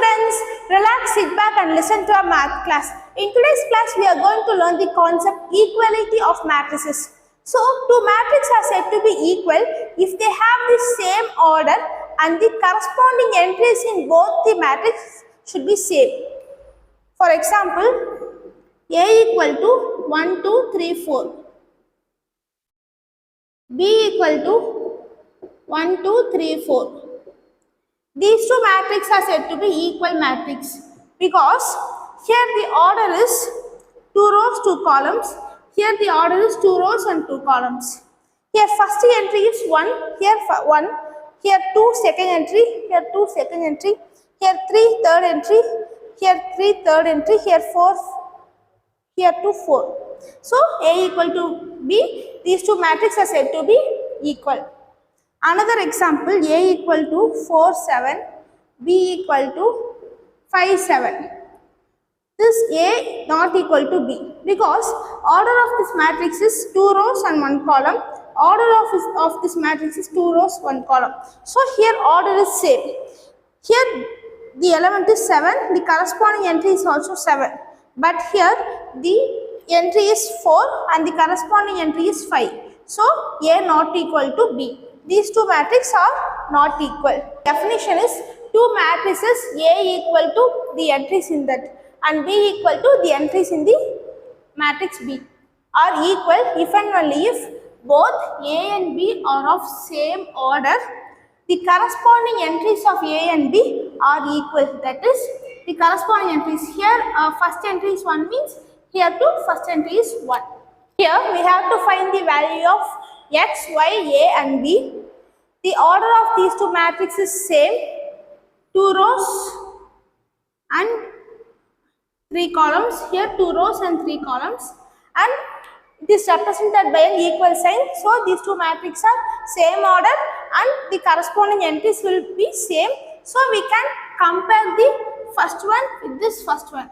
students, relax, sit back and listen to our math class. In today's class, we are going to learn the concept equality of matrices. So, two matrices are said to be equal if they have the same order and the corresponding entries in both the matrices should be same. For example, A equal to 1, 2, 3, 4. B equal to 1, 2, 3, 4. These two matrices are said to be equal matrices because here the order is 2 rows, 2 columns. Here the order is 2 rows and 2 columns. Here first entry is 1, here 1, here 2 second entry, here 2 second entry, here 3 third entry, here 3 third entry, here 4, here 2 4. So A equal to B, these two matrices are said to be equal. Another example, A equal to 4 7, B equal to 5 7. This A not equal to B because order of this matrix is 2 rows and 1 column. Order of this matrix is 2 rows, 1 column. So here order is same. Here the element is 7, the corresponding entry is also 7. But here the entry is 4 and the corresponding entry is 5. So A not equal to B. These two matrices are not equal. Definition is two matrices A equal to the entries in that and B equal to the entries in the matrix B are equal if and only if both A and B are of same order. The corresponding entries of A and B are equal. That is, the corresponding entries here first entry is 1 means here too first entry is 1. Here we have to find the value of X, Y, A and B. The order of these two matrices is same, 2 rows and 3 columns, here 2 rows and 3 columns, and it is represented by an equal sign. So these two matrices are same order and the corresponding entries will be same. So we can compare the first one with this first one,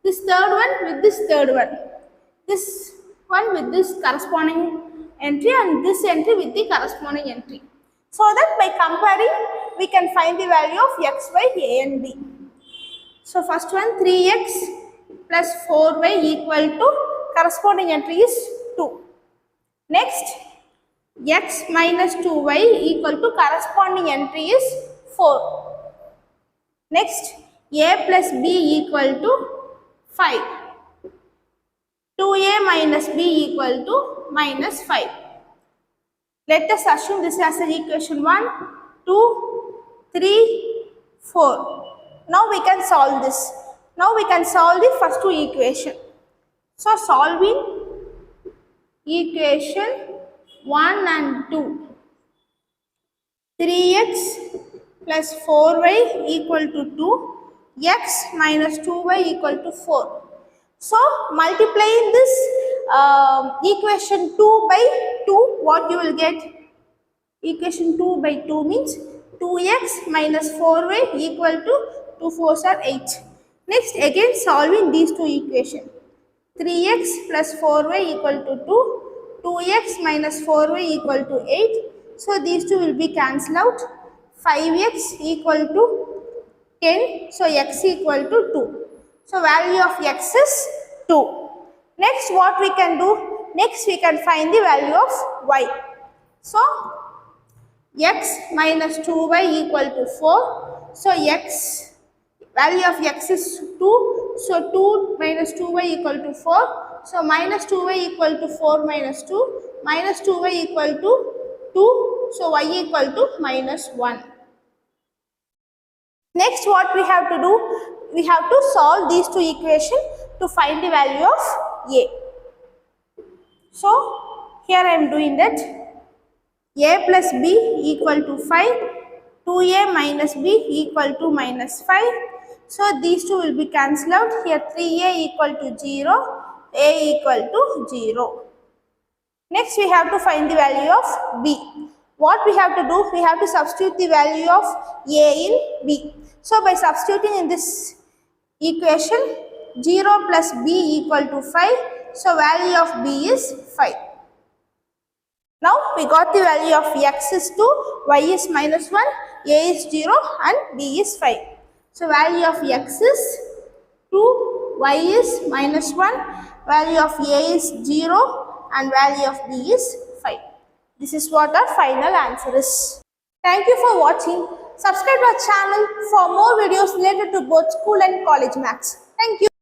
this third one with this third one, this one with this corresponding entry and this entry with the corresponding entry. So that by comparing we can find the value of X, Y, A and B. So first one 3x plus 4y equal to corresponding entry is 2. Next x minus 2y equal to corresponding entry is 4. Next a plus b equal to 5. 2a minus b equal to minus 5. Let us assume this as an equation 1, 2, 3, 4. Now we can solve this. Now we can solve the first two equations. So solving equation 1 and 2. 3x plus 4y equal to 2. X minus 2y equal to 4. So multiplying this equation 2 by 2, what you will get? Equation 2 by 2 means 2x minus 4y equal to 2 4s are 8. Next again solving these two equations. 3x plus 4y equal to 2. 2x minus 4y equal to 8. So these two will be cancelled out. 5x equal to 10. So x equal to 2. So value of x is 2. Next what we can do? Next we can find the value of y. So x minus 2y equal to 4. So x, value of x is 2. So 2 minus 2y equal to 4. So minus 2y equal to 4 minus 2. Minus 2y equal to 2. So y equal to minus 1. Next what we have to do? We have to solve these two equations to find the value of a. So here I am doing that. A plus b equal to 5. 2a minus b equal to minus 5. So these two will be cancelled out. Here 3a equal to 0. A equal to 0. Next we have to find the value of b. What we have to do? We have to substitute the value of a in b. So by substituting in this equation 0 plus b equal to 5. So value of b is 5. Now we got the value of x is 2, y is minus 1, a is 0 and b is 5. So value of x is 2, y is minus 1, value of a is 0 and value of b is 5. This is what our final answer is. Thank you for watching. Subscribe to our channel for more videos related to both school and college maths. Thank you.